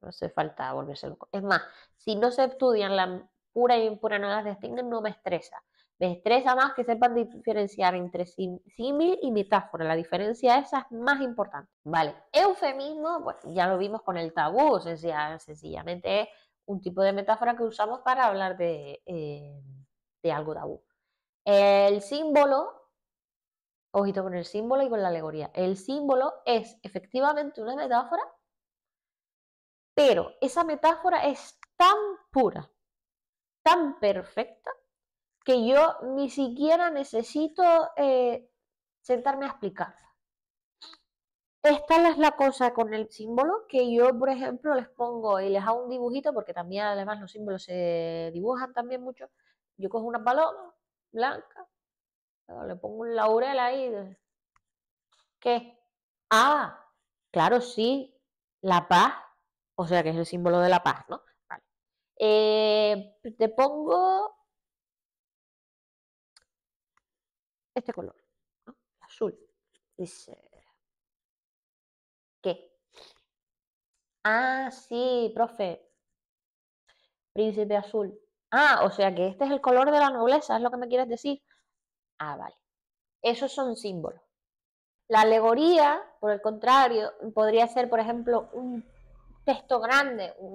No hace falta volverse loco. Es más, si no se estudian la pura y impura, no las distinguen, no me estresa. Me estresa más que sepan diferenciar entre símil y metáfora. La diferencia esa es más importante. Vale, eufemismo, pues ya lo vimos con el tabú, sencillamente es un tipo de metáfora que usamos para hablar de algo tabú. El símbolo, ojito con el símbolo y con la alegoría. El símbolo es efectivamente una metáfora, pero esa metáfora es tan pura, tan perfecta, que yo ni siquiera necesito sentarme a explicarla. Esta es la cosa con el símbolo, que yo, por ejemplo, les pongo y les hago un dibujito, porque también además los símbolos se dibujan también mucho. Yo cojo una paloma blanca, le pongo un laurel ahí. ¿Qué? Ah, claro, sí, la paz, o sea que es el símbolo de la paz, ¿no? Vale. Te pongo este color, ¿no? Azul. Dice, ¿qué? Ah, sí, profe, príncipe azul. Ah, o sea que este es el color de la nobleza, ¿es lo que me quieres decir? Ah, vale. Esos son símbolos. La alegoría, por el contrario, podría ser, por ejemplo, un texto grande, un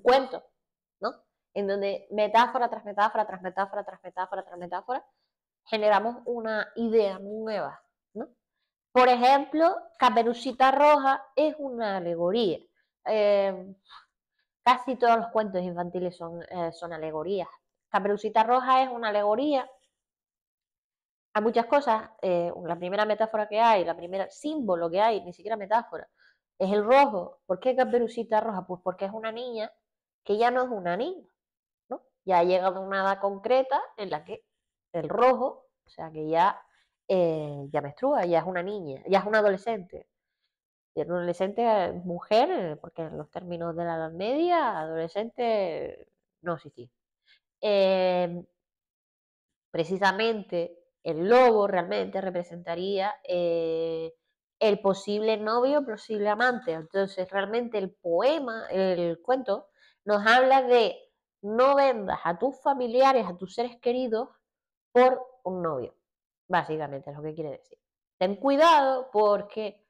cuento, ¿no? En donde metáfora tras metáfora, tras metáfora, tras metáfora, tras metáfora, generamos una idea nueva, ¿no? Por ejemplo, Caperucita Roja es una alegoría. Eh, Casi todos los cuentos infantiles son alegorías. Caperucita Roja es una alegoría a muchas cosas. La primera metáfora que hay, la primera símbolo que hay, ni siquiera metáfora, es el rojo. ¿Por qué Caperucita Roja? Pues porque es una niña que ya no es una niña, ¿no? Ya ha llegado a una edad concreta en la que el rojo, o sea que ya menstrua, ya es una niña, ya es una adolescente. Y una adolescente mujer, porque en los términos de la Edad Media, adolescente no existía. Precisamente el lobo realmente representaría el posible novio, posible amante. Entonces realmente el poema, el cuento, nos habla de no vendas a tus familiares, a tus seres queridos, por un novio. Básicamente es lo que quiere decir. Ten cuidado porque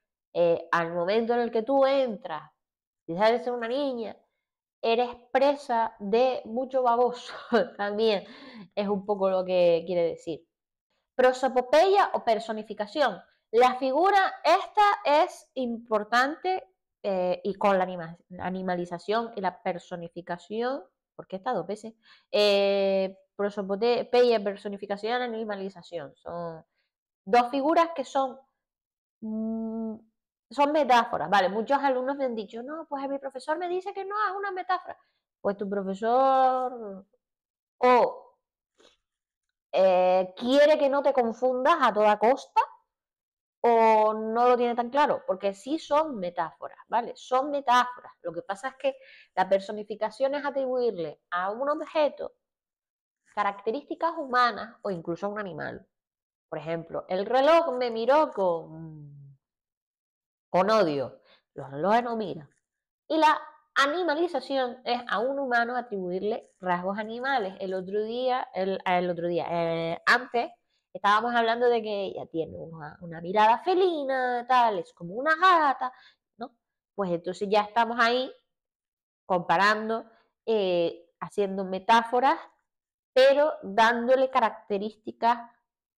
al momento en el que tú entras, si sabes ser una niña, eres presa de mucho baboso. También es un poco lo que quiere decir. Prosopopeya o personificación. La figura esta es importante y con la animalización y la personificación, porque está dos veces, prosopopeya, personificación, animalización. Son dos figuras que mm, son metáforas, ¿vale? Muchos alumnos me han dicho, no, pues mi profesor me dice que no, es una metáfora. Pues tu profesor o quiere que no te confundas a toda costa o no lo tiene tan claro, porque sí son metáforas, ¿vale? Son metáforas. Lo que pasa es que la personificación es atribuirle a un objeto características humanas o incluso a un animal. Por ejemplo, el reloj me miró con odio. Los relojes no miran. Y la animalización es a un humano atribuirle rasgos animales. Antes estábamos hablando de que ella tiene una mirada felina, tal, es como una gata, ¿no? Pues entonces ya estamos ahí comparando, haciendo metáforas, pero dándole características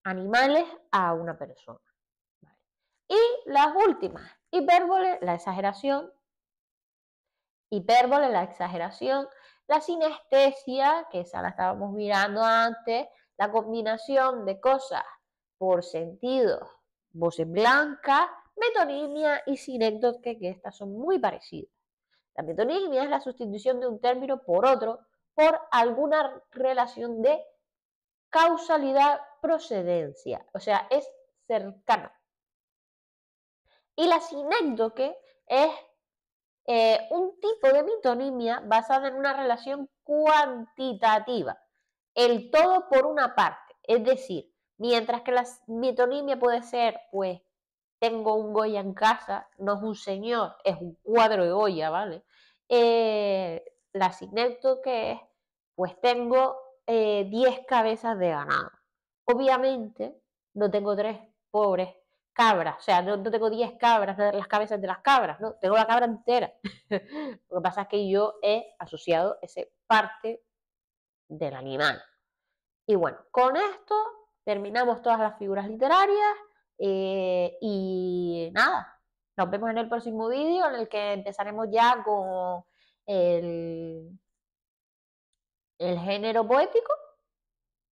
animales a una persona. ¿Vale? Y las últimas, hipérbole, la exageración, hipérbole, la exageración, la sinestesia, que esa la estábamos mirando antes, la combinación de cosas por sentidos, voces blancas, metonimia y sinécdoque, que estas son muy parecidas. La metonimia es la sustitución de un término por otro por alguna relación de causalidad-procedencia, o sea, es cercana. Y la sinécdoque es un tipo de metonimia basada en una relación cuantitativa, el todo por una parte, es decir, mientras que la metonimia puede ser, pues, tengo un Goya en casa, no es un señor, es un cuadro de Goya, ¿vale? La sinécdoque es, pues tengo 10 cabezas de ganado. Obviamente, no tengo 3 pobres cabras, o sea, no tengo 10 cabras, las cabezas de las cabras, no, tengo la cabra entera. Lo que pasa es que yo he asociado esa parte del animal. Y bueno, con esto terminamos todas las figuras literarias y nada, nos vemos en el próximo vídeo en el que empezaremos ya con el, el género poético.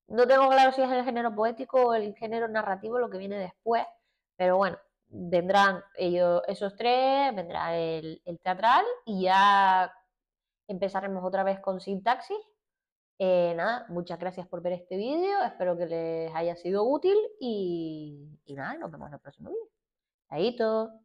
No tengo claro si es el género poético o el género narrativo lo que viene después, pero bueno, vendrán ellos, esos tres, vendrá el teatral y ya empezaremos otra vez con sintaxis. Nada, muchas gracias por ver este vídeo, espero que les haya sido útil y nada, nos vemos en el próximo vídeo. Chaito.